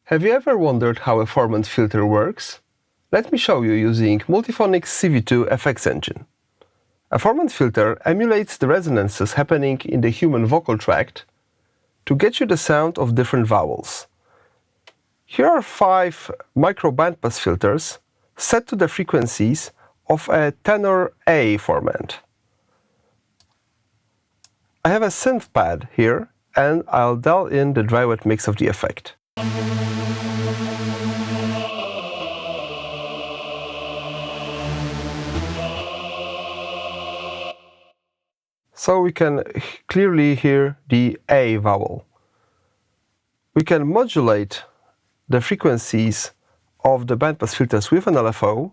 Have you ever wondered how a Formant filter works? Let me show you using Multiphonics CV-2 FX engine. A Formant filter emulates the resonances happening in the human vocal tract to get you the sound of different vowels. Here are 5 micro bandpass filters set to the frequencies of a tenor A formant. I have a synth pad here, and I'll dial in the dry wet mix of the effect. So we can clearly hear the A vowel. We can modulate the frequencies of the bandpass filters with an LFO,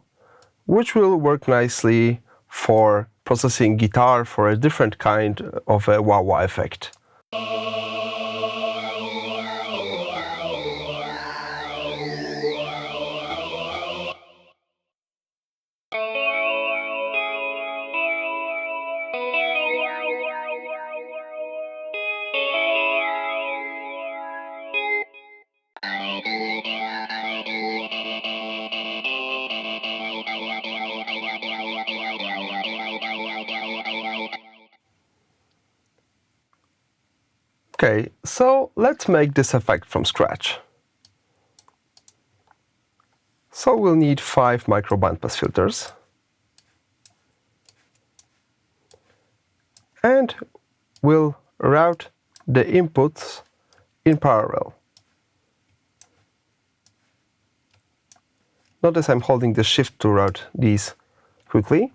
which will work nicely for processing guitar for a different kind of a wah-wah effect. Okay, so let's make this effect from scratch. So we'll need 5 micro bandpass filters. And we'll route the inputs in parallel. Notice I'm holding the shift to route these quickly.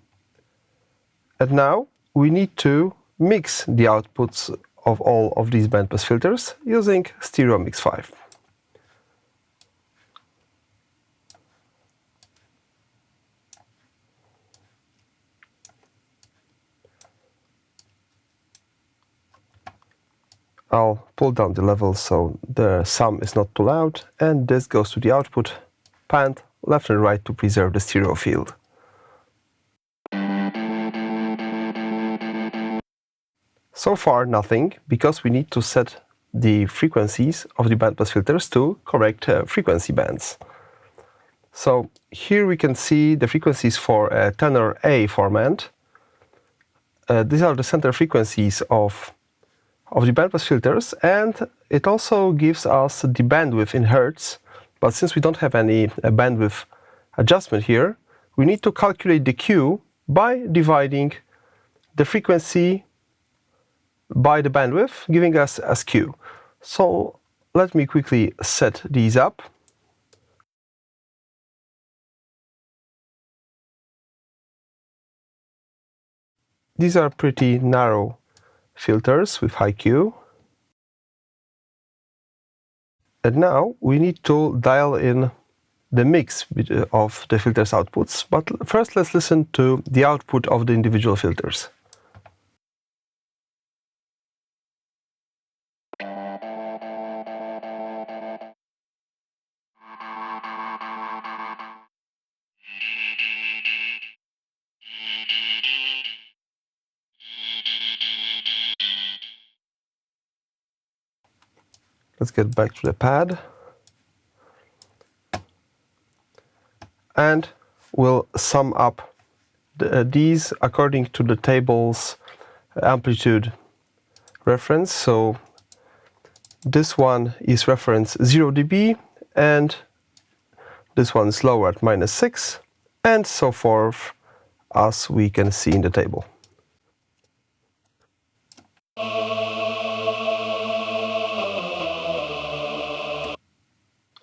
And now we need to mix the outputs of all of these bandpass filters using Stereo Mix 5. I'll pull down the level so the sum is not too loud, and this goes to the output, panned left and right to preserve the stereo field. So far nothing, because we need to set the frequencies of the bandpass filters to correct frequency bands. So here we can see the frequencies for a tenor A formant. These are the center frequencies of the bandpass filters, and it also gives us the bandwidth in hertz. But since we don't have any bandwidth adjustment here, we need to calculate the Q by dividing the frequency by the bandwidth, giving us as Q. So let me quickly set these up. These are pretty narrow filters with high Q. And now we need to dial in the mix of the filters' outputs. But first let's listen to the output of the individual filters. Let's get back to the pad. And we'll sum up these according to the table's amplitude reference. So this one is reference 0 dB, and this one is lower at -6, and so forth, as we can see in the table.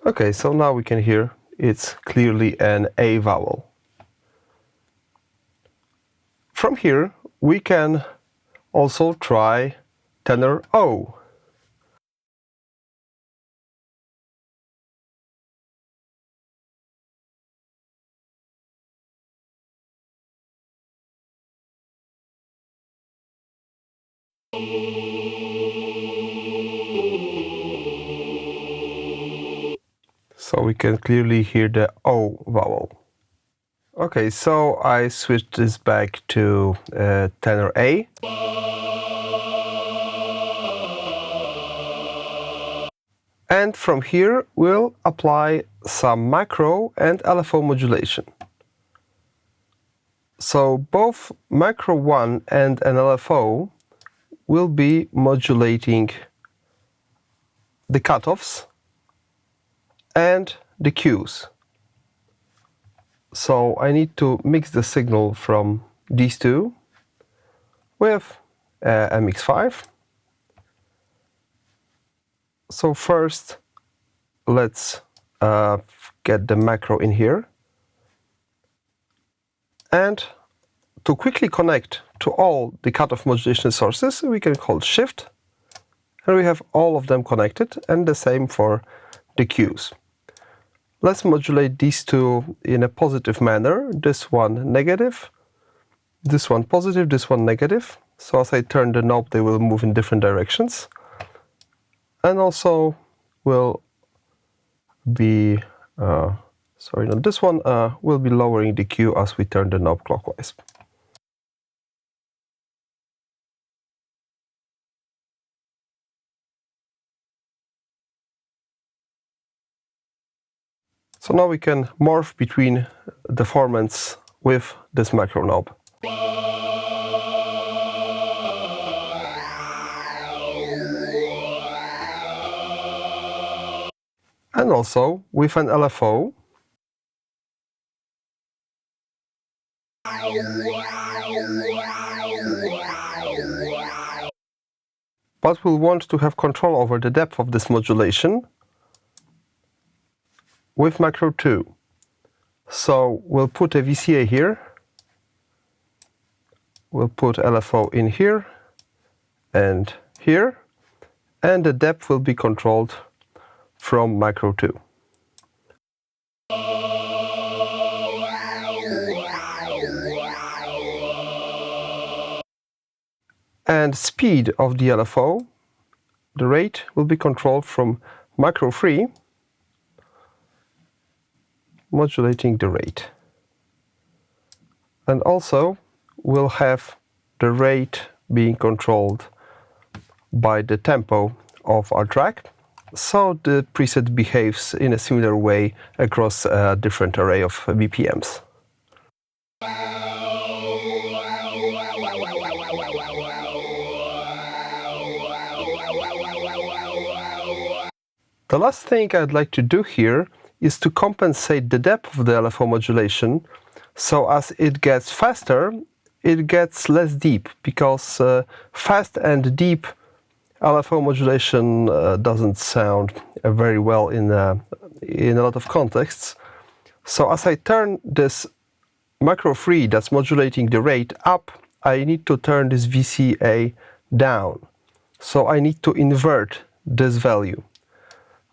Okay, so now we can hear it's clearly an A vowel. From here, we can also try tenor O. So we can clearly hear the O vowel. Okay, so I switched this back to tenor A. And from here, we'll apply some macro and LFO modulation. So both macro 1 and an LFO will be modulating the cutoffs and the cues. So I need to mix the signal from these two with MX5. So first, let's get the macro in here. And to quickly connect to all the cutoff modulation sources, we can hold Shift, and we have all of them connected, and the same for the cues. Let's modulate these two in a positive manner. This one negative, this one positive, this one negative. So as I turn the knob, they will move in different directions. And also will be, this one will be lowering the cue as we turn the knob clockwise. So now we can morph between the formants with this macro knob. And also with an LFO. But we'll want to have control over the depth of this modulation with macro 2. So we'll put a VCA here, we'll put LFO in here, and the depth will be controlled from macro 2. And speed of the LFO, the rate, will be controlled from macro 3, modulating the rate. And also we'll have the rate being controlled by the tempo of our track, so the preset behaves in a similar way across a different array of BPMs. The last thing I'd like to do here is to compensate the depth of the LFO modulation, so as it gets faster, it gets less deep, because fast and deep LFO modulation doesn't sound very well in a lot of contexts. So as I turn this macro 3 that's modulating the rate up, I need to turn this VCA down. So I need to invert this value.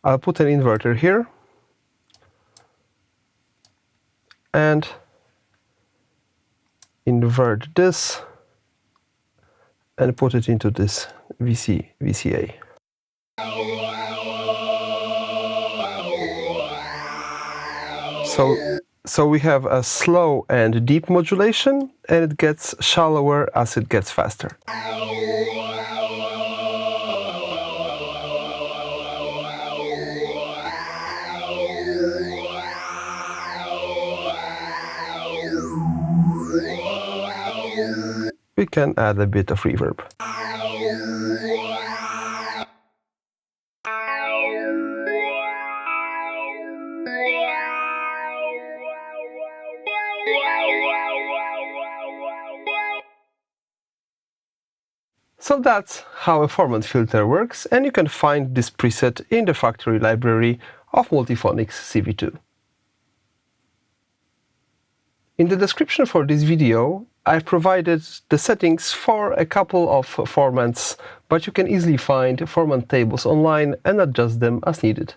I'll put an inverter here and invert this and put it into this VCA. So we have a slow and deep modulation, and it gets shallower as it gets faster. We can add a bit of reverb. So that's how a Formant filter works, and you can find this preset in the factory library of Multiphonics CV-2. In the description for this video, I've provided the settings for a couple of formants, but you can easily find formant tables online and adjust them as needed.